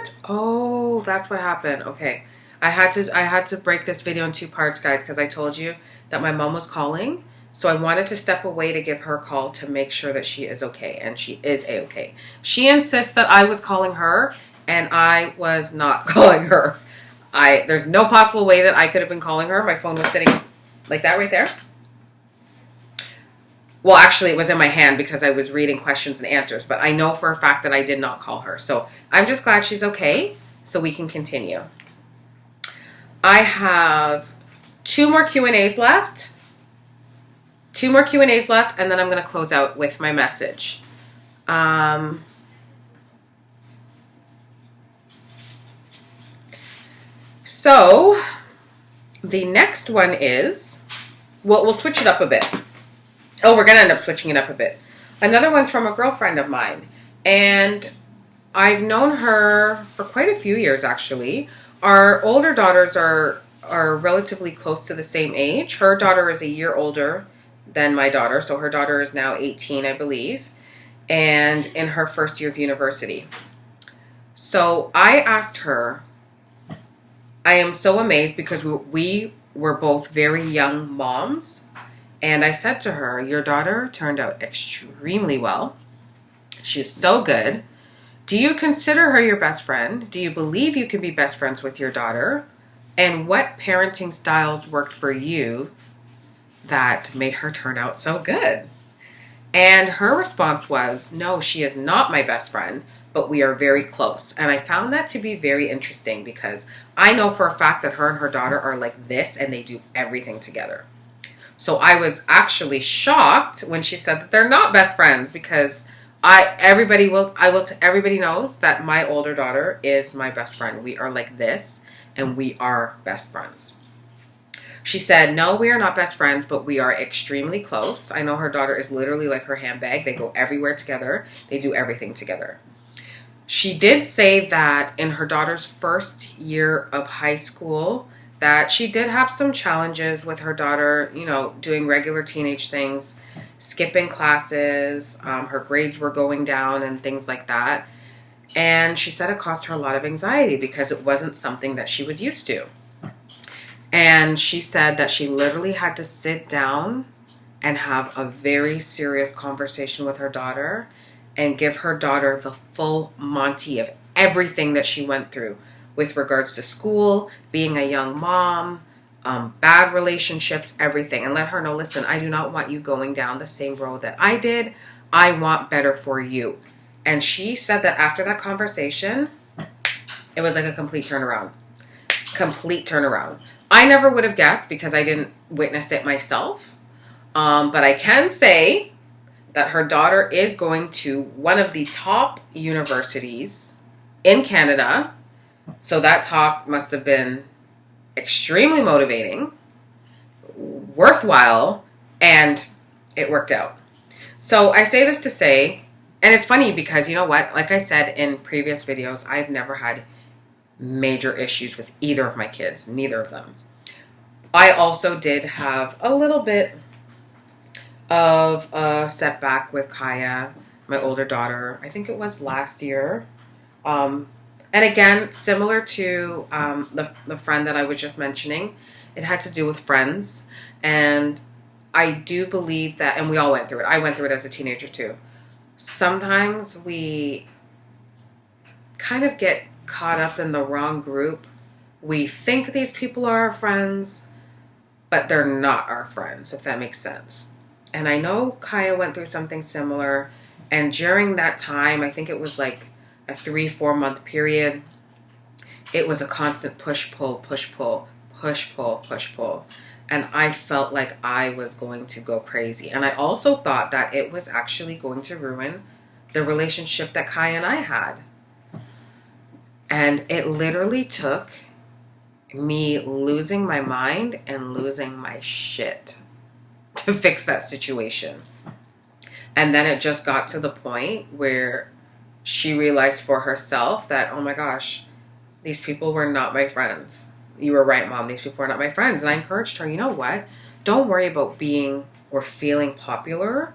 what? Oh, that's what happened. Okay. I had to break this video in two parts, guys, because I told you that my mom was calling. So I wanted to step away to give her a call to make sure that she is okay, and she is a-okay. She insists that I was calling her, and I was not calling her. There's no possible way that I could have been calling her. My phone was sitting like that right there. Well, actually, it was in my hand because I was reading questions and answers, but I know for a fact that I did not call her. So I'm just glad she's okay, so we can continue. I have two more Q&As left. Two more Q&As left, and then I'm going to close out with my message. So the next one is, well, we'll switch it up a bit. Oh, we're going to end up switching it up a bit. Another one's from a girlfriend of mine, and I've known her for quite a few years, actually. Our older daughters are relatively close to the same age. Her daughter is a year older than my daughter, so her daughter is now 18, I believe, and in her first year of university. So I asked her, I am so amazed because we were both very young moms, and I said to her, your daughter turned out extremely well. She's so good. Do you consider her your best friend? Do you believe you can be best friends with your daughter? And what parenting styles worked for you that made her turn out so good? And her response was, no, she is not my best friend, but we are very close. And I found that to be very interesting because I know for a fact that her and her daughter are like this and they do everything together. So I was actually shocked when she said that they're not best friends because everybody knows that my older daughter is my best friend. We are like this and we are best friends. She said, no, we are not best friends, but we are extremely close. I know her daughter is literally like her handbag. They go everywhere together. They do everything together. She did say that in her daughter's first year of high school, that she did have some challenges with her daughter, you know, doing regular teenage things, skipping classes, her grades were going down and things like that. And she said it caused her a lot of anxiety because it wasn't something that she was used to. And she said that she literally had to sit down and have a very serious conversation with her daughter and give her daughter the full Monty of everything that she went through with regards to school, being a young mom, bad relationships, everything. And let her know, listen, I do not want you going down the same road that I did. I want better for you. And she said that after that conversation, it was like a complete turnaround. Complete turnaround. I never would have guessed because I didn't witness it myself. But I can say that her daughter is going to one of the top universities in Canada. So that talk must have been extremely motivating, worthwhile, and it worked out. So I say this to say, and it's funny because you know what? Like I said in previous videos, I've never had major issues with either of my kids, neither of them. I also did have a little bit of a setback with Kaya, my older daughter. I think it was last year. And again, similar to the friend that I was just mentioning, it had to do with friends. And I do believe that, and we all went through it. I went through it as a teenager too. Sometimes we kind of get caught up in the wrong group. We think these people are our friends, but they're not our friends, if that makes sense. And I know Kaya went through something similar. And during that time, I think it was like a 3-4 month period, it was a constant push-pull, push-pull, push-pull, push-pull. And I felt like I was going to go crazy. And I also thought that it was actually going to ruin the relationship that Kaya and I had. And it literally took me losing my mind and losing my shit to fix that situation. And then it just got to the point where she realized for herself that, oh my gosh, these people were not my friends. You were right, Mom. These people were not my friends. And I encouraged her, you know what? Don't worry about being or feeling popular.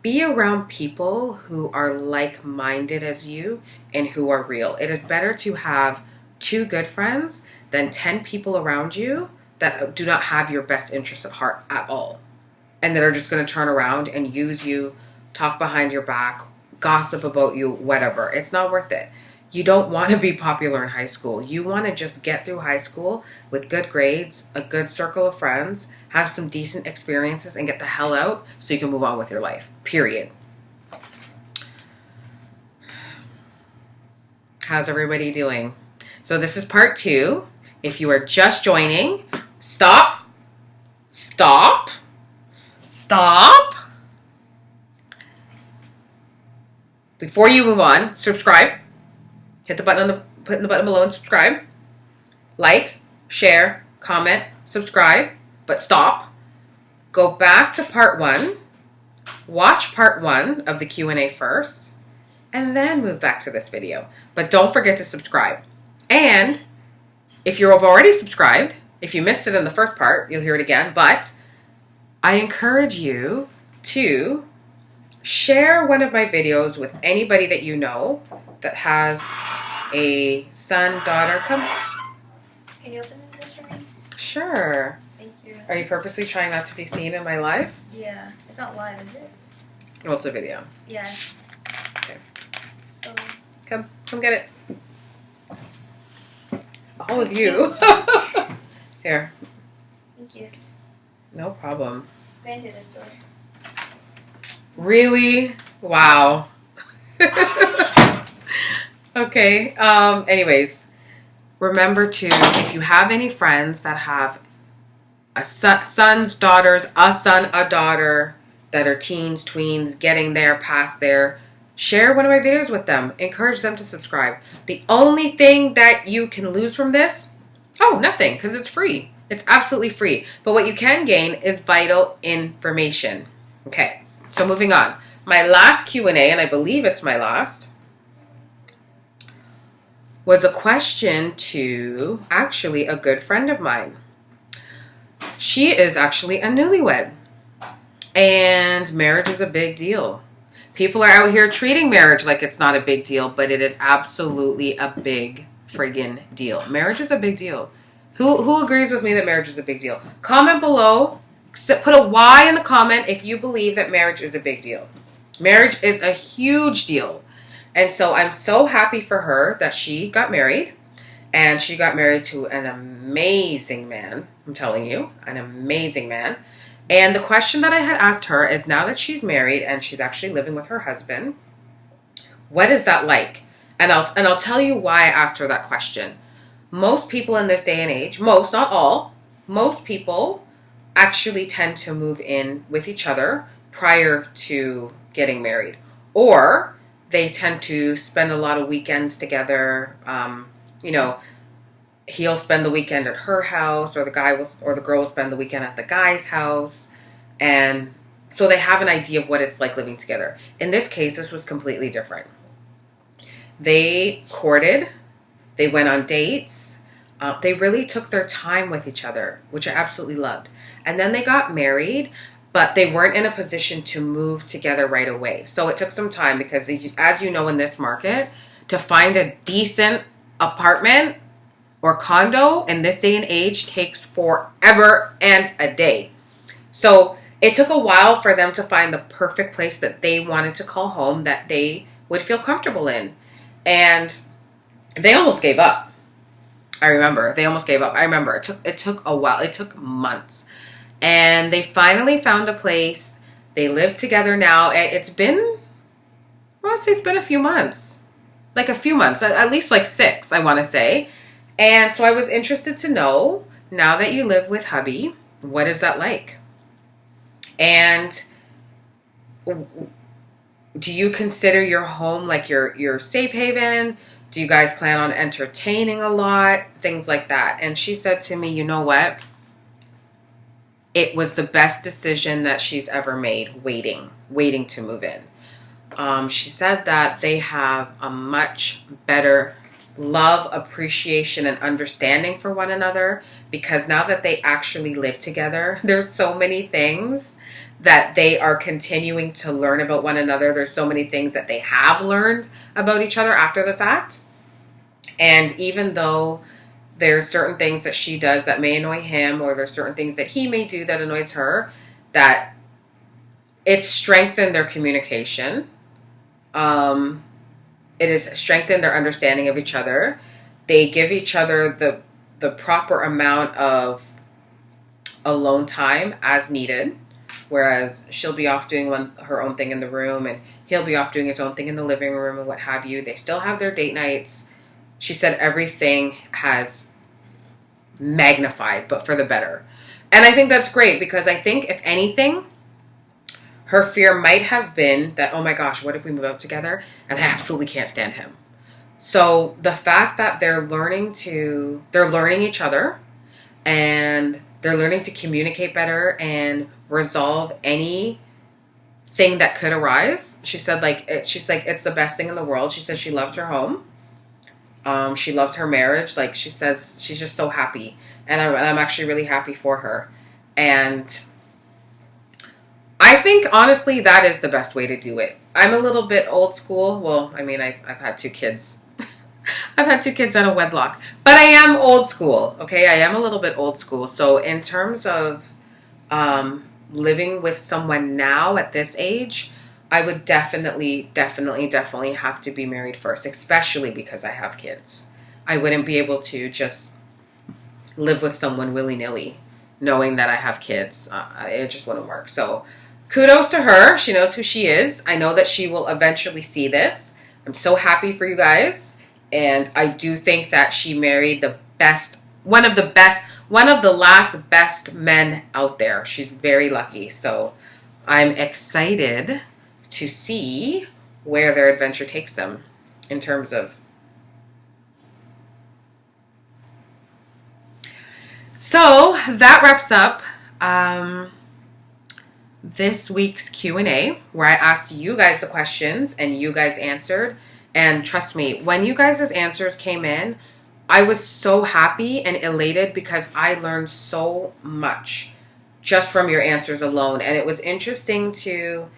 be around people who are like-minded as you and who are real. It is better to have 2 good friends than 10 people around you that do not have your best interests at heart at all, and that are just going to turn around and use you, talk behind your back, gossip about you, whatever. It's not worth it. You don't want to be popular in high school. You want to just get through high school with good grades, a good circle of friends, have some decent experiences, and get the hell out so you can move on with your life. Period. How's everybody doing? So this is part 2. If you are just joining, stop. Before you move on, subscribe. Hit the button the button below and subscribe. Like, share, comment, subscribe, but stop. Go back to part 1. Watch part 1 of the Q&A first, and then move back to this video. But don't forget to subscribe. And if you've already subscribed, if you missed it in the first part, you'll hear it again. But I encourage you to share one of my videos with anybody that you know that has a son, daughter. Come. Can you open this for me? Sure. Thank you. Are you purposely trying not to be seen in my live? Yeah. It's not live, is it? Well, it's a video. Yeah. Okay. Oh. Come get it. All of you. Here. Thank you. No problem. Going to the store. Really? Wow. Okay. Anyways, remember to, if you have any friends that have a sons, daughters, a son, a daughter that are teens, tweens, getting there, past there, share one of my videos with them. Encourage them to subscribe. The only thing that you can lose from this, nothing, because it's free. It's absolutely free. But what you can gain is vital information. Okay, so moving on. My last Q&A, and I believe it's my last, was a question to actually a good friend of mine. She is actually a newlywed, and marriage is a big deal. People are out here treating marriage like it's not a big deal, but it is absolutely a big friggin' deal. Marriage is a big deal. Who agrees with me that marriage is a big deal? Comment below. Put a Y in the comment if you believe that marriage is a big deal. Marriage is a huge deal. And so I'm so happy for her that she got married. And she got married to an amazing man. I'm telling you, an amazing man. And the question that I had asked her is, now that she's married and she's actually living with her husband, what is that like? And I'll tell you why I asked her that question. Most people in this day and age, most, not all, most people actually tend to move in with each other prior to getting married. Or they tend to spend a lot of weekends together. He'll spend the weekend at her house, or the girl will spend the weekend at the guy's house. And so they have an idea of what it's like living together. In this case, this was completely different. They courted. They went on dates. They really took their time with each other, which I absolutely loved. And then they got married, but they weren't in a position to move together right away. So it took some time because, as you know, in this market, to find a decent apartment or condo in this day and age takes forever and a day. So it took a while for them to find the perfect place that they wanted to call home, that they would feel comfortable in. And they almost gave up. I remember. They almost gave up. I remember. It took a while. It took months. And they finally found a place. They live together now. It's been, I want to say it's been a few months. Like a few months. At least like 6, I want to say. And so I was interested to know, now that you live with hubby, what is that like? And do you consider your home like your safe haven? Do you guys plan on entertaining a lot? Things like that. And she said to me, you know what? It was the best decision that she's ever made, waiting to move in. She said that they have a much better love, appreciation, and understanding for one another, because now that they actually live together, there's so many things that they are continuing to learn about one another. There's so many things that they have learned about each other after the fact. And even though there's certain things that she does that may annoy him, or there's certain things that he may do that annoys her, that it's strengthened their communication. It has strengthened their understanding of each other. They give each other the proper amount of alone time as needed. Whereas she'll be off doing her own thing in the room, and he'll be off doing his own thing in the living room and what have you. They still have their date nights. She said everything has magnified, but for the better. And I think that's great, because I think, if anything, her fear might have been that, oh my gosh, what if we move out together and I absolutely can't stand him? So the fact that they're learning each other, and they're learning to communicate better and resolve anything that could arise. She said, it's the best thing in the world. She said she loves her home. She loves her marriage. Like, she says she's just so happy. And I'm actually really happy for her. And I think, honestly, that is the best way to do it. I'm a little bit old school. Well, I mean, I've had 2 kids. I've had 2 kids out of wedlock. But I am old school, okay? I am a little bit old school. So in terms of living with someone now at this age, I would definitely have to be married first, especially because I have kids. I wouldn't be able to just live with someone willy-nilly, knowing that I have kids. It just wouldn't work. So kudos to her. She knows who she is. I know that she will eventually see this. I'm so happy for you guys. And I do think that she married one of the last best men out there. She's very lucky. So I'm excited to see where their adventure takes them in terms of. So that wraps up this week's Q&A, where I asked you guys the questions and you guys answered. And trust me, when you guys' answers came in, I was so happy and elated, because I learned so much just from your answers alone. And it was interesting to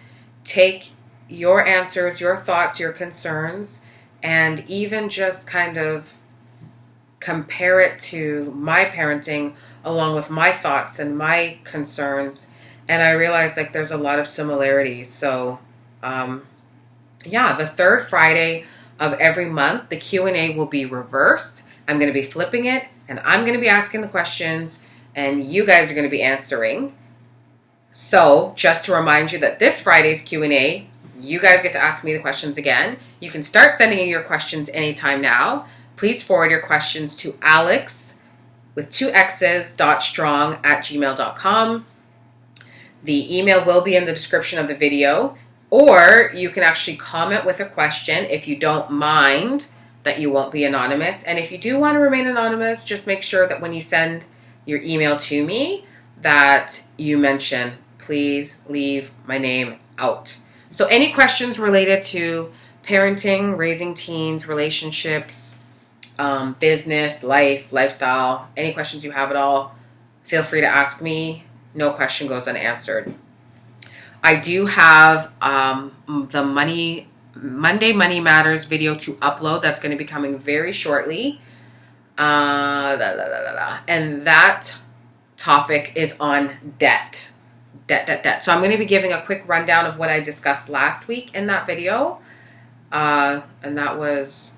take your answers, your thoughts, your concerns, and even just kind of compare it to my parenting along with my thoughts and my concerns. And I realized, like, there's a lot of similarities. So, the third Friday of every month, the Q&A will be reversed. I'm going to be flipping it, and I'm going to be asking the questions, and you guys are going to be answering. So, just to remind you that this Friday's Q&A, you guys get to ask me the questions again. You can start sending in your questions anytime now. Please forward your questions to Alex with 2 X's, .strong@gmail.com. The email will be in the description of the video, or you can actually comment with a question if you don't mind that you won't be anonymous. And if you do want to remain anonymous, just make sure that when you send your email to me that you mention, please leave my name out. So any questions related to parenting, raising teens, relationships, business, life, lifestyle, any questions you have at all, feel free to ask me. No question goes unanswered. I do have the Monday Money Matters video to upload. That's going to be coming very shortly. And that topic is on debt. Debt. So I'm going to be giving a quick rundown of what I discussed last week in that video. And that was...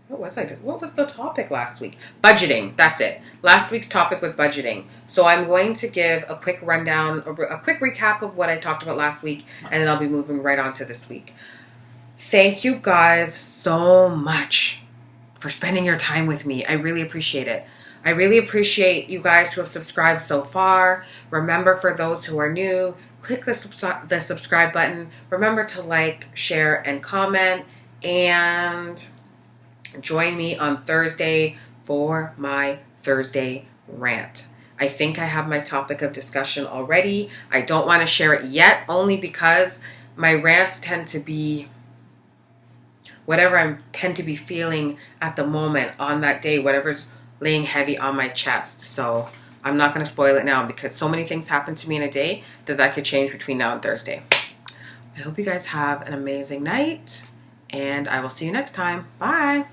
What was the topic last week? Budgeting. That's it. Last week's topic was budgeting. So I'm going to give a quick rundown, a quick recap of what I talked about last week, and then I'll be moving right on to this week. Thank you guys so much for spending your time with me. I really appreciate it. I really appreciate you guys who have subscribed so far. Remember, for those who are new, click the subscribe button. Remember to like, share, and comment. And join me on Thursday for my Thursday rant. I think I have my topic of discussion already. I don't want to share it yet, only because my rants tend to be whatever I tend to be feeling at the moment on that day, whatever's laying heavy on my chest. So I'm not going to spoil it now because so many things happen to me in a day that could change between now and Thursday. I hope you guys have an amazing night, and I will see you next time. Bye.